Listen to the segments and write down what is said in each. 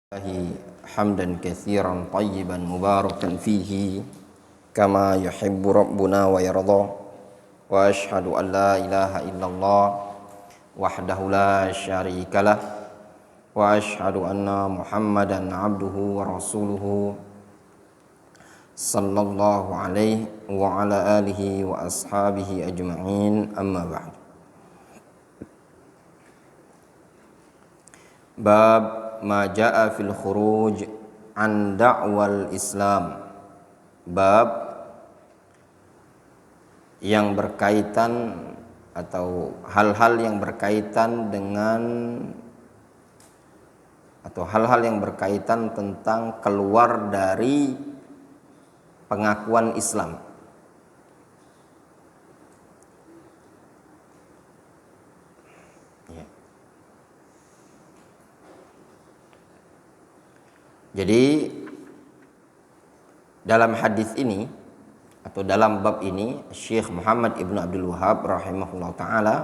الله حمدا كثيرا طيبا مباركا فيه كما يحب ربنا ويرضى وأشهد أن لا إله إلا الله وحده لا شريك له وأشهد أن محمدا عبده ورسوله صلى الله عليه وعلى آله وأصحابه أجمعين أما بعد. Bab ma jaa fil khuruj an da'wal Islam. Bab yang berkaitan atau hal-hal yang berkaitan dengan atau hal-hal yang berkaitan tentang keluar dari pengakuan Islam. Jadi dalam hadis ini atau dalam bab ini Syekh Muhammad Ibnu Abdul Wahhab rahimahullah taala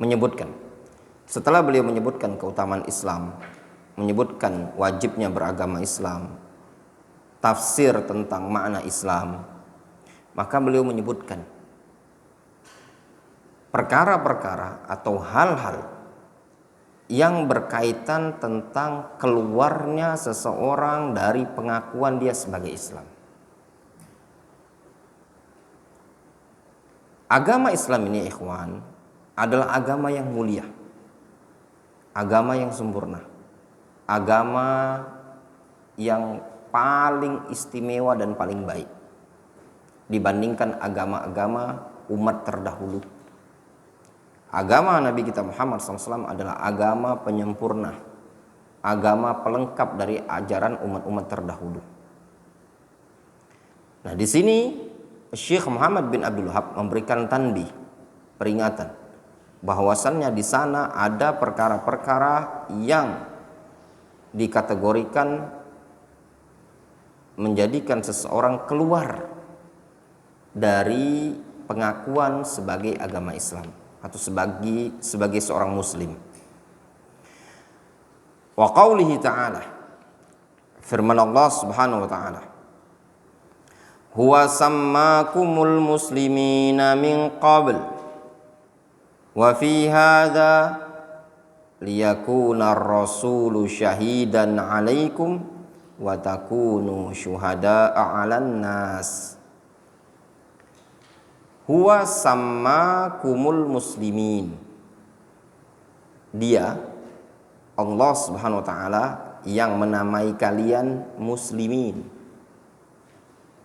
menyebutkan, setelah beliau menyebutkan keutamaan Islam, menyebutkan wajibnya beragama Islam, tafsir tentang makna Islam, maka beliau menyebutkan perkara-perkara atau hal-hal yang berkaitan tentang keluarnya seseorang dari pengakuan dia sebagai Islam. Agama Islam ini, ikhwan, adalah agama yang mulia, agama yang sempurna, agama yang paling istimewa dan paling baik dibandingkan agama-agama umat terdahulu. Agama Nabi kita Muhammad SAW adalah agama penyempurna, agama pelengkap dari ajaran umat-umat terdahulu. Nah, di sini Syekh Muhammad bin Abdul Wahhab memberikan tanbih, peringatan, bahwasannya di sana ada perkara-perkara yang dikategorikan menjadikan seseorang keluar dari pengakuan sebagai agama Islam atau sebagai seorang muslim. Wa qaulihi ta'ala, firman Allah Subhanahu wa ta'ala, huwa sammakumul muslimina min qabl wa fi hadza liyakuna ar-rasulu syahidan 'alaikum wa takunu syuhada'a 'alan nas. Huwa sammakumul muslimin. Dia, Allah Subhanahu wa ta'ala, yang menamai kalian muslimin.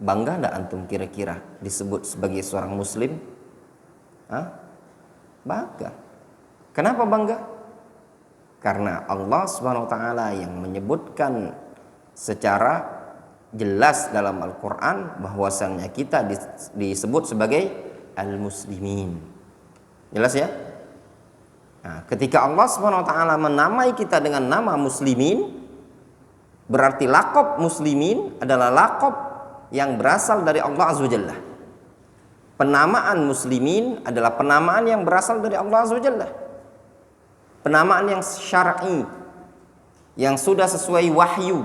Bangga enggak antum kira-kira disebut sebagai seorang muslim? Bangga. Kenapa bangga? Karena Allah Subhanahu wa ta'ala yang menyebutkan secara jelas dalam Al-Quran bahwasannya kita disebut sebagai al-muslimin. Jelas ya? Nah, ketika Allah Subhanahu wa ta'ala menamai kita dengan nama muslimin, berarti laqab muslimin adalah laqab yang berasal dari Allah Azza wa Jalla. Penamaan muslimin adalah penamaan yang berasal dari Allah Azza wa Jalla. Penamaan yang syar'i, yang sudah sesuai wahyu.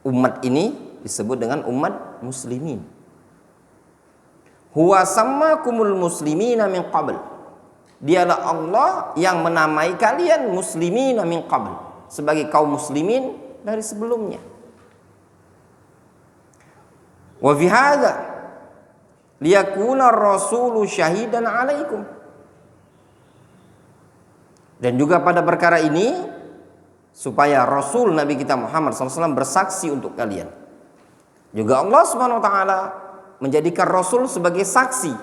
Umat ini disebut dengan umat muslimin. Huwa sammakumul muslimina min qabl. Dialah Allah yang menamai kalian muslimina min qabl, sebagai kaum muslimin dari sebelumnya. Wa fi hadza liyakuna ar-rasulu syahidan 'alaikum. Dan juga pada perkara ini supaya Rasul Nabi kita Muhammad SAW bersaksi untuk kalian. Juga Allah Subhanahu wa ta'ala menjadikan Rasul sebagai saksi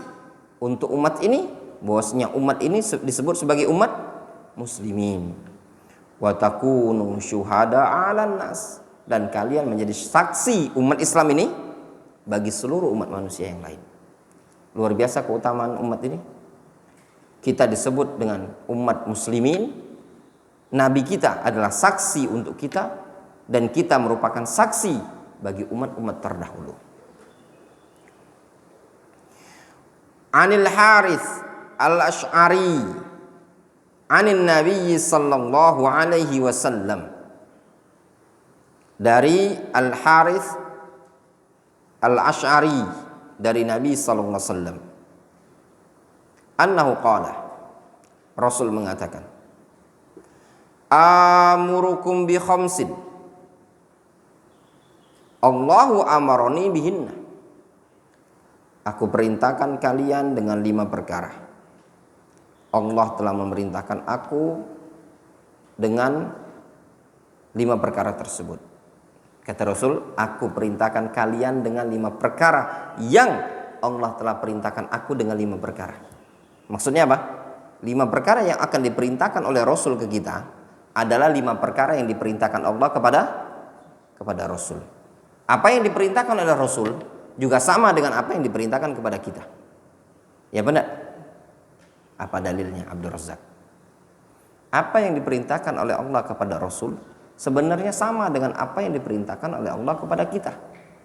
untuk umat ini, bahwasanya umat ini disebut sebagai umat muslimin. Wa takunu syuhada 'alan nas, dan kalian menjadi saksi umat Islam ini bagi seluruh umat manusia yang lain. Luar biasa keutamaan umat ini. Kita disebut dengan umat muslimin. Nabi kita adalah saksi untuk kita, dan kita merupakan saksi bagi umat-umat terdahulu. Anil Harits al-Asy'ari anin Nabi sallallahu alaihi wasallam, dari Al Harith Al Ash'ari, dari Nabi sallallahu alaihi wasallam, annahu qala, Rasul mengatakan, amurukum bi khamsin, Allahu amaroni bihinna, aku perintahkan kalian dengan 5 perkara. Allah telah memerintahkan aku dengan 5 perkara tersebut. Kata Rasul, aku perintahkan kalian dengan 5 perkara yang Allah telah perintahkan aku dengan 5 perkara. Maksudnya apa? 5 perkara yang akan diperintahkan oleh Rasul ke kita adalah 5 perkara yang diperintahkan Allah kepada Rasul. Apa yang diperintahkan oleh Rasul juga sama dengan apa yang diperintahkan kepada kita. Ya benar? Apa dalilnya, Abdul Razak? Apa yang diperintahkan oleh Allah kepada Rasul sebenarnya sama dengan apa yang diperintahkan oleh Allah kepada kita,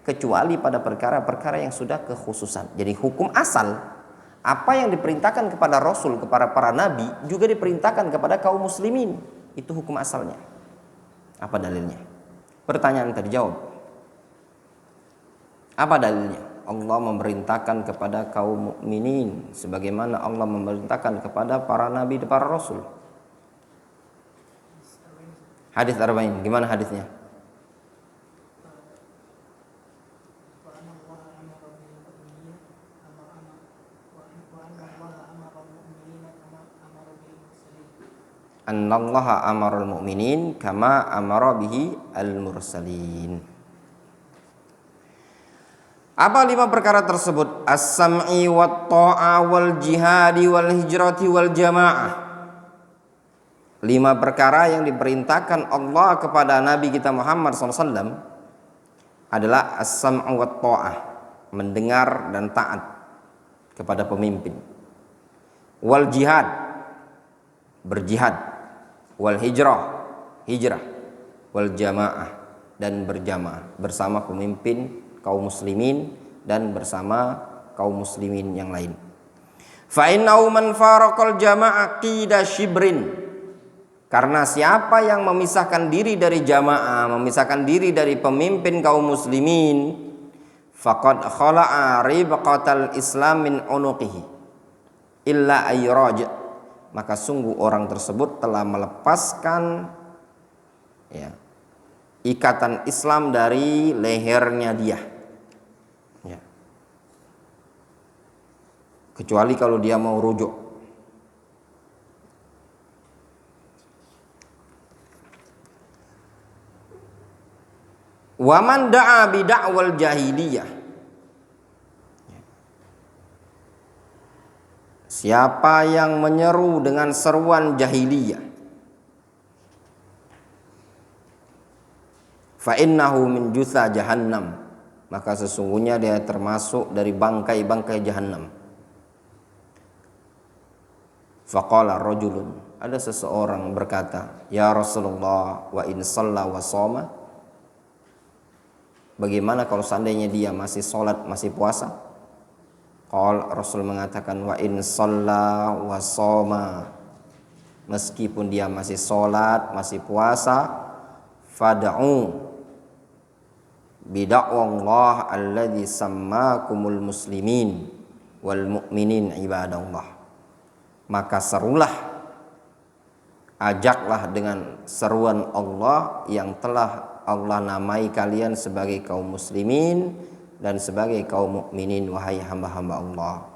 kecuali pada perkara-perkara yang sudah kekhususan. Jadi hukum asal, apa yang diperintahkan kepada Rasul, kepada para nabi, juga diperintahkan kepada kaum muslimin. Itu hukum asalnya. Apa dalilnya? Pertanyaan terjawab. Apa dalilnya? Allah memerintahkan kepada kaum mukminin sebagaimana Allah memerintahkan kepada para nabi dan para rasul. Hadis Arba'in, gimana hadisnya? Annallaha amarul mu'minin kama amara bihi al-mursalin. Apa 5 perkara tersebut? As-sam'i wat ta'a wal jihadi wal hijrati wal jamaah. 5 perkara yang diperintahkan Allah kepada Nabi kita Muhammad SAW adalah as-sam'u wat ta'ah, mendengar dan taat kepada pemimpin. Wal jihad, berjihad. Wal hijrah, hijrah. Wal jamaah, dan berjamaah bersama pemimpin kaum muslimin dan bersama kaum muslimin yang lain. Fa innahu man faraqal jama'ah qida shibrin, karena siapa yang memisahkan diri dari jamaah, memisahkan diri dari pemimpin kaum muslimin, faqad khala'a ribqatal islam min unuqihi illa ayraj, maka sungguh orang tersebut telah melepaskan ikatan Islam dari lehernya dia. Ya. Kecuali kalau dia mau rujuk. Wa man da'a bi da'wal jahiliyah. Siapa yang menyeru dengan seruan jahiliyah, fa innahu min jutha jahannam, maka sesungguhnya dia termasuk dari bangkai-bangkai jahannam. Faqala rajulun, ada seseorang berkata, ya Rasulullah, wa in shalla wa shoma, bagaimana kalau seandainya dia masih sholat, masih puasa? Qala, Rasul mengatakan, wa in shalla wa shoma, meskipun dia masih sholat, masih puasa, fad'u bida'wallah alladzi sammakumul muslimin wal mu'minin ibadallah, maka serulah, ajaklah dengan seruan Allah yang telah Allah namai kalian sebagai kaum muslimin dan sebagai kaum mukminin, wahai hamba-hamba Allah.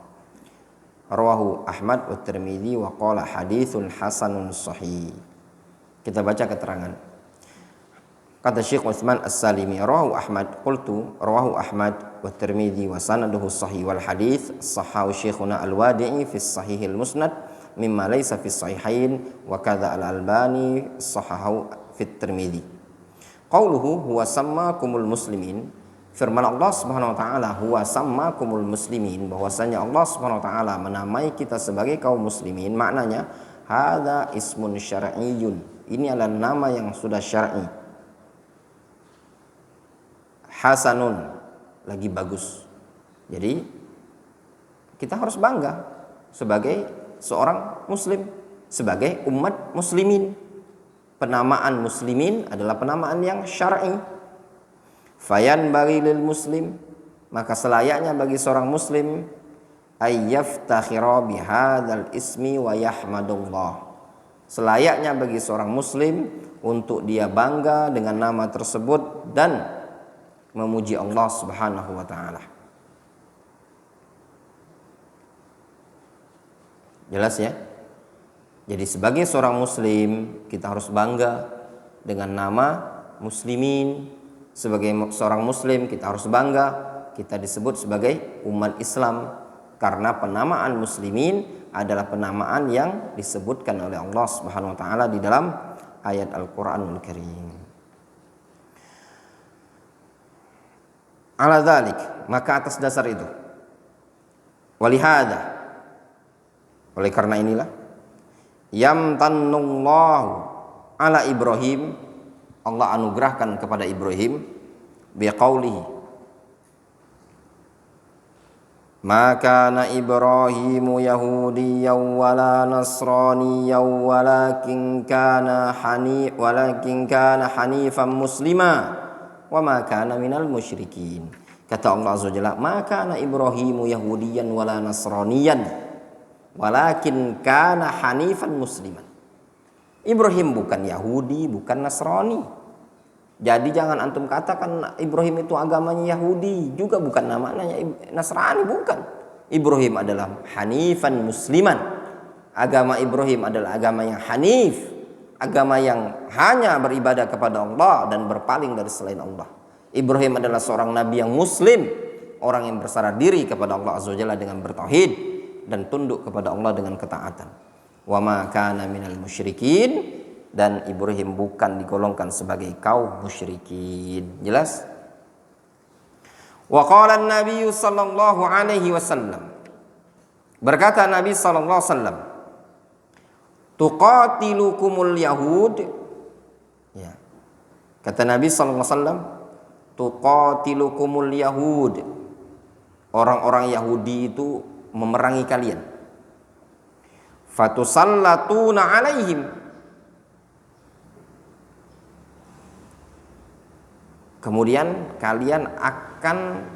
Rawahu Ahmad wa Tirmidzi wa qala haditsun hasanun sahih. Kita baca keterangan. Kata Syekh Utsman As-Salimi, rawahu Ahmad, qultu rawahu Ahmad wa Tirmidzi wa sanaduhu sahih, wal hadits sahahu Syekhuna Al-Wadi'i fi Sahihil Musnad mimma laysa fi Sahihain, wa kadza Al-Albani sahahu fi Tirmidzi. Qauluhu huwa sammakumul muslimin, firman Allah Subhanahu wa taala, huwa sammakumul muslimin, bahwasanya Allah Subhanahu wa taala menamai kita sebagai kaum muslimin, maknanya hadza ismun syar'iyyun, ini adalah nama yang sudah syar'i. Hasanun, lagi bagus. Jadi kita harus bangga sebagai seorang muslim, sebagai umat muslimin. Penamaan muslimin adalah penamaan yang syar'i. Fayanbaghi lil muslim, maka selayaknya bagi seorang muslim ayyaftakhira bihadzal ismi wa yahmadullah. Selayaknya bagi seorang muslim untuk dia bangga dengan nama tersebut dan memuji Allah Subhanahu wa taala. Jelas ya? Jadi sebagai seorang muslim kita harus bangga dengan nama muslimin. Sebagai seorang muslim kita harus bangga kita disebut sebagai umat Islam, karena penamaan muslimin adalah penamaan yang disebutkan oleh Allah Subhanahu wa taala di dalam ayat Al-Qur'anul Karim. Ala dzalik, maka atas dasar itu, walihada, oleh karena inilah, yamtannullahu ala Ibrahim, Allah anugerahkan kepada Ibrahim biqaulihi, ma kana Ibrahimu yahudiyyan wala nasraniyyan walakin kana hanifan muslima wa ma kana minal musyrikin. Kata Allah Azza wa Jalla, ma kana Ibrahimu yahudiyyan wala nasraniyyan walakin kana hanifan musliman. Ibrahim bukan Yahudi, bukan Nasrani. Jadi jangan antum katakan Ibrahim itu agamanya Yahudi, juga bukan namanya Nasrani, bukan. Ibrahim adalah hanifan musliman. Agama Ibrahim adalah agama yang hanif, agama yang hanya beribadah kepada Allah dan berpaling dari selain Allah. Ibrahim adalah seorang nabi yang muslim, orang yang berserah diri kepada Allah Azza wa Jalla dengan bertauhid dan tunduk kepada Allah dengan ketaatan. Wa ma kana minal musyrikin, dan Ibrahim bukan digolongkan sebagai kaum musyrikin. Jelas? Wa qala an-nabiy sallallahu alaihi wasallam, berkata Nabi sallallahu alaihi wasallam, tuqatilukumul yahud, ya. Kata Nabi sallallahu alaihi wasallam, tuqatilukumul yahud, orang-orang Yahudi itu memerangi kalian. Fatusallatuna alaihim, kemudian kalian akan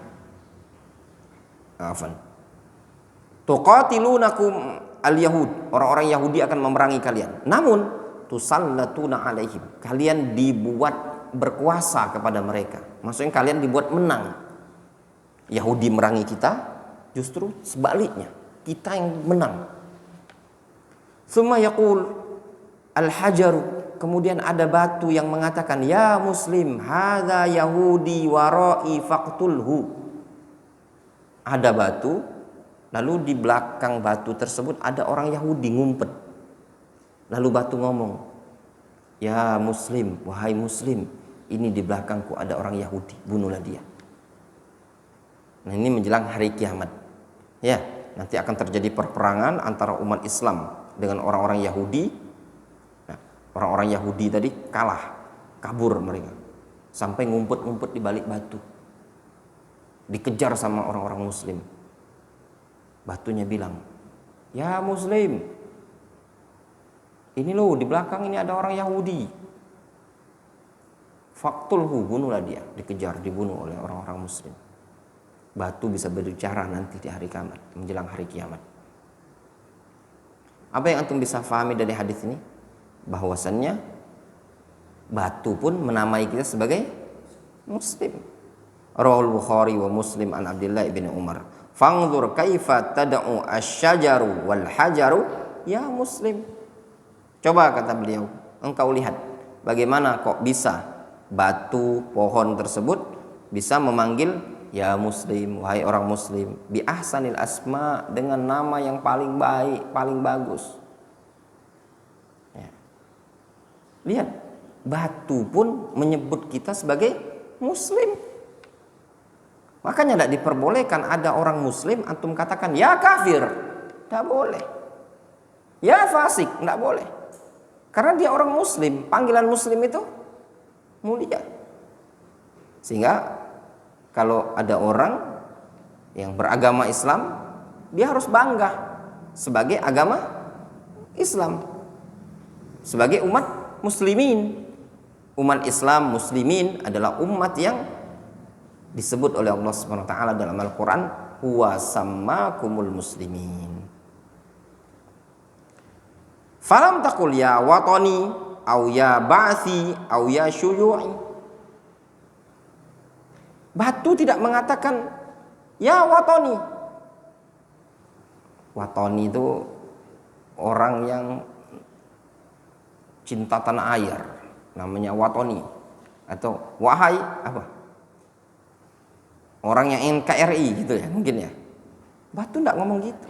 tuqatilunakum al-yahud, orang-orang Yahudi akan memerangi kalian. Namun tusallatuna alaihim, kalian dibuat berkuasa kepada mereka. Maksudnya kalian dibuat menang. Yahudi merangi kita, justru sebaliknya, kita yang menang. Summa yaqul al-hajaru, kemudian ada batu yang mengatakan, ya muslim, hadza yahudi warai faqtulhu. Ada batu, lalu di belakang batu tersebut ada orang Yahudi ngumpet. Lalu batu ngomong, ya muslim, wahai muslim, ini di belakangku ada orang Yahudi, bunuhlah dia. Nah, ini menjelang hari kiamat. Ya, nanti akan terjadi perperangan antara umat Islam dengan orang-orang Yahudi. Nah, orang-orang Yahudi tadi kalah, kabur mereka, sampai ngumpet-ngumpet di balik batu, dikejar sama orang-orang Muslim. Batunya bilang, ya Muslim, ini loh di belakang ini ada orang Yahudi, faqtulhu, bunuhlah dia. Dikejar, dibunuh oleh orang-orang Muslim. Batu bisa berbicara nanti di hari kiamat, menjelang hari kiamat. Apa yang antum bisa fahami dari hadis ini? Bahwasannya batu pun menamai kita sebagai muslim. Rawahul Bukhari wa Muslim an Abdullah bin Umar. Fanzur kaifa tad'u asy-syajaru wal hajaru ya muslim. Coba, kata beliau, engkau lihat bagaimana kok bisa batu pohon tersebut bisa memanggil ya muslim, wahai orang muslim, bi ahsanil asma, dengan nama yang paling baik, paling bagus. Ya. Lihat, batu pun menyebut kita sebagai muslim. Makanya tidak diperbolehkan ada orang muslim antum katakan ya kafir, tidak boleh. Ya fasik, tidak boleh. Karena dia orang muslim, panggilan muslim itu mulia. Sehingga kalau ada orang yang beragama Islam, dia harus bangga sebagai agama Islam. sebagai umat muslimin. Umat Islam muslimin adalah umat yang disebut oleh Allah Subhanahu wa taala dalam Al-Qur'an, huwa sammakumul muslimin. Falam taqul ya watani au ya ba'si au ya syuyu'i. Batu tidak mengatakan ya watani. Watani itu orang yang cinta tanah air, namanya watani. Atau wahai apa? Orang yang NKRI gitu ya mungkin ya. Batu tidak ngomong gitu.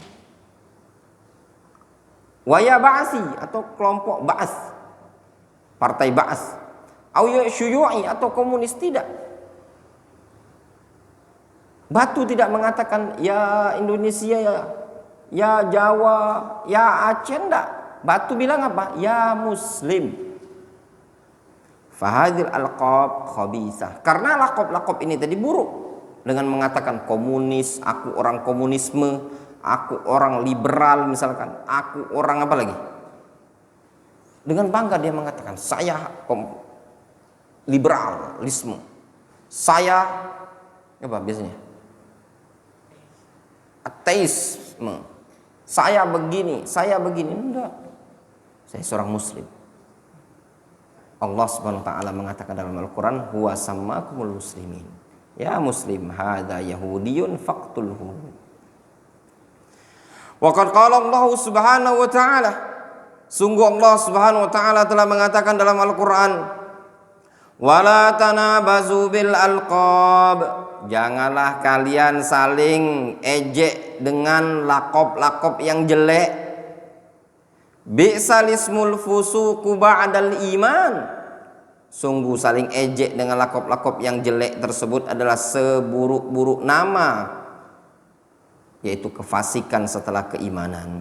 Waya Ba'si atau kelompok Ba'as, partai Ba'as. Auya Syuyu'i atau komunis, tidak. Batu tidak mengatakan ya Indonesia, ya Jawa, ya Aceh, enggak. Batu bilang apa? Ya Muslim. Fahadil alqab khabisah. Karena laqab-laqab ini tadi buruk. Dengan mengatakan komunis, aku orang komunisme, aku orang liberal misalkan, aku orang apa lagi? Dengan bangga dia mengatakan saya liberalisme. Saya apa biasanya? Ateisme. Saya begini. Enggak. Saya seorang muslim. Allah Subhanahu wa taala mengatakan dalam Al-Qur'an, huwa sammakumul muslimin. Ya muslim, hadza yahudiyun faqtulhu. Wa qad qala Allah Subhanahu wa taala, sungguh Allah Subhanahu wa taala telah mengatakan dalam Al-Qur'an, wala tanabazu bil alqab. Janganlah kalian saling ejek dengan laqab-laqab yang jelek. Bi'sal ismul fusuqu ba'dal iman. Sungguh saling ejek dengan laqab-laqab yang jelek tersebut adalah seburuk-buruk nama, yaitu kefasikan setelah keimanan.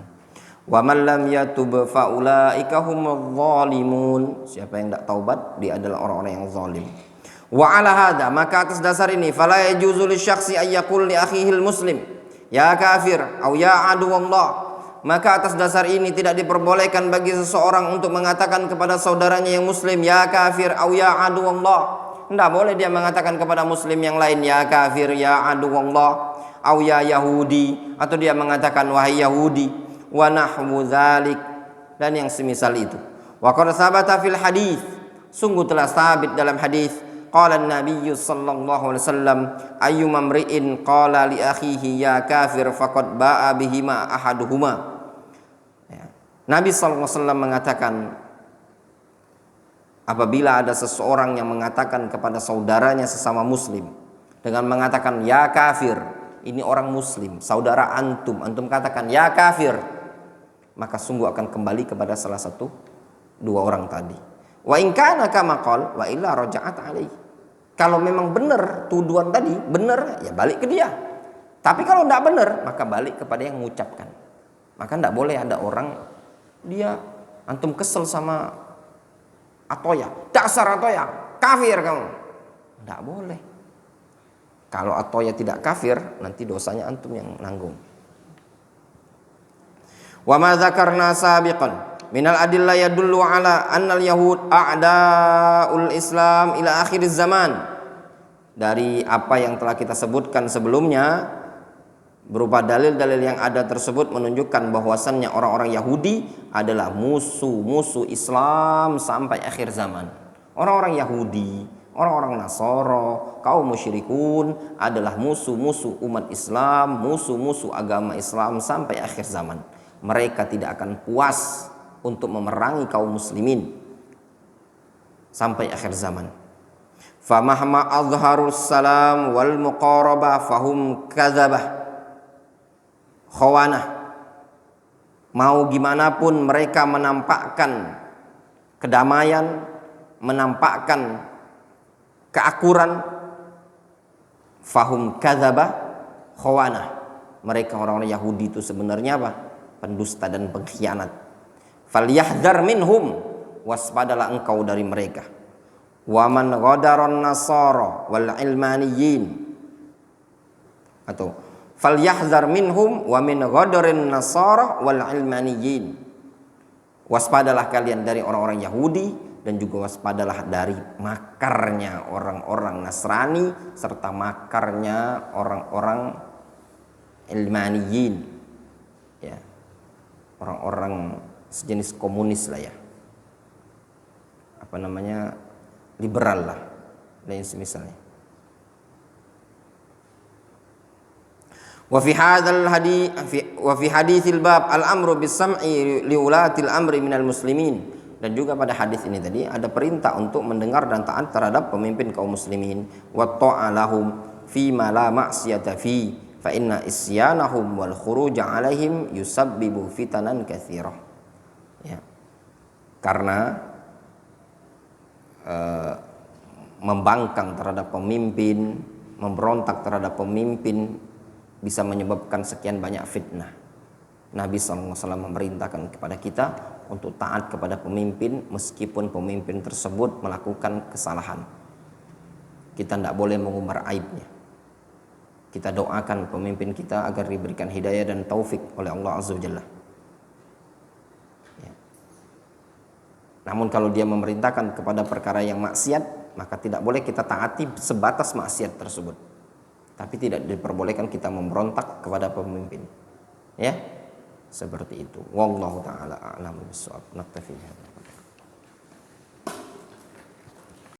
Wa man lam yatub fa ulaika humudz zalimun. Siapa yang tidak taubat, dia adalah orang-orang yang zalim. Wa ala hada, maka atas dasar ini, fala yajuzu lisyakhsi ay yaqul li akhihil muslim ya kafir au ya aduwallah. Maka atas dasar ini tidak diperbolehkan bagi seseorang untuk mengatakan kepada saudaranya yang muslim ya kafir au ya aduwallah. Tidak boleh dia mengatakan kepada muslim yang lain ya kafir ya aduwallah, au ya Yahudi, atau dia mengatakan wahai Yahudi, wa nahwu dzalik, dan yang semisal itu. Wa qad sabata fil hadis, sungguh telah sabit dalam hadis, qala an-nabiy sallallahu alaihi wasallam, ayyuma mri'in qala li akhihi ya kafir faqad ba'a bihima ahaduhuma. Ya. Nabi sallallahu alaihi wasallam mengatakan, apabila ada seseorang yang mengatakan kepada saudaranya sesama muslim dengan mengatakan ya kafir, ini orang muslim, saudara antum katakan ya kafir, maka sungguh akan kembali kepada salah satu dua orang tadi. Wa in kana kama qala wa illa raja'at alaihi. Kalau memang benar tuduhan tadi, benar, ya balik ke dia. Tapi kalau tidak benar, maka balik kepada yang mengucapkan. Maka tidak boleh ada orang dia antum kesel sama Atoya, dasar Atoya, kafir kamu. Tidak boleh. Kalau Atoya tidak kafir, nanti dosanya antum yang nanggung. Wa ma dzakarna sabiqan minal adillah yadullu ala annal yahud a'daul Islam ila akhir zaman. Dari apa yang telah kita sebutkan sebelumnya, berupa dalil-dalil yang ada tersebut menunjukkan bahwasannya orang-orang Yahudi adalah musuh-musuh Islam sampai akhir zaman. Orang-orang Yahudi, orang-orang Nasara, kaum musyrikun adalah musuh-musuh umat Islam, musuh-musuh agama Islam sampai akhir zaman. Mereka tidak akan puas untuk memerangi kaum muslimin sampai akhir zaman. Famahma azharus salam wal muqarabah fahum kadzabah khawanah. Mau gimana pun mereka menampakkan kedamaian, menampakkan keakuran, fahum kadzabah khawanah. Mereka orang-orang Yahudi itu sebenarnya apa? Pendusta dan pengkhianat. Falyahdhar minhum, waspadalah engkau dari mereka. Wa man ghadaron nasara wal ilmaniyin, atau falyahzar minhum wa min ghadarin nasara wal ilmaniyin. Waspadalah kalian dari orang-orang Yahudi dan juga waspadalah dari makarnya orang-orang Nasrani serta makarnya orang-orang Ilmaniyin, ya, orang-orang sejenis komunis lah ya, apa namanya, liberal lah dan semisalnya. Wa fi hadzal hadits wa fi haditsil bab al-amru bis-sam'i li ulatil amri minal muslimin, dan juga pada hadis ini tadi ada perintah untuk mendengar dan taat terhadap pemimpin kaum muslimin, wa ta'alahum fi ma la ma'siyata fi fa inna isyanahum wal khuruj 'alaihim yusabbibu fitanan katsirah. Ya. Karena membangkang terhadap pemimpin, memberontak terhadap pemimpin bisa menyebabkan sekian banyak fitnah. Nabi SAW memerintahkan kepada kita untuk taat kepada pemimpin meskipun pemimpin tersebut melakukan kesalahan. Kita tidak boleh mengumbar aibnya. Kita doakan pemimpin kita agar diberikan hidayah dan taufik oleh Allah Azza wa Jalla. Ya. Namun kalau dia memerintahkan kepada perkara yang maksiat, maka tidak boleh kita taati sebatas maksiat tersebut. Tapi tidak diperbolehkan kita memberontak kepada pemimpin. Ya, seperti itu. Wallahu taala a'lam bishawab. Naktafi.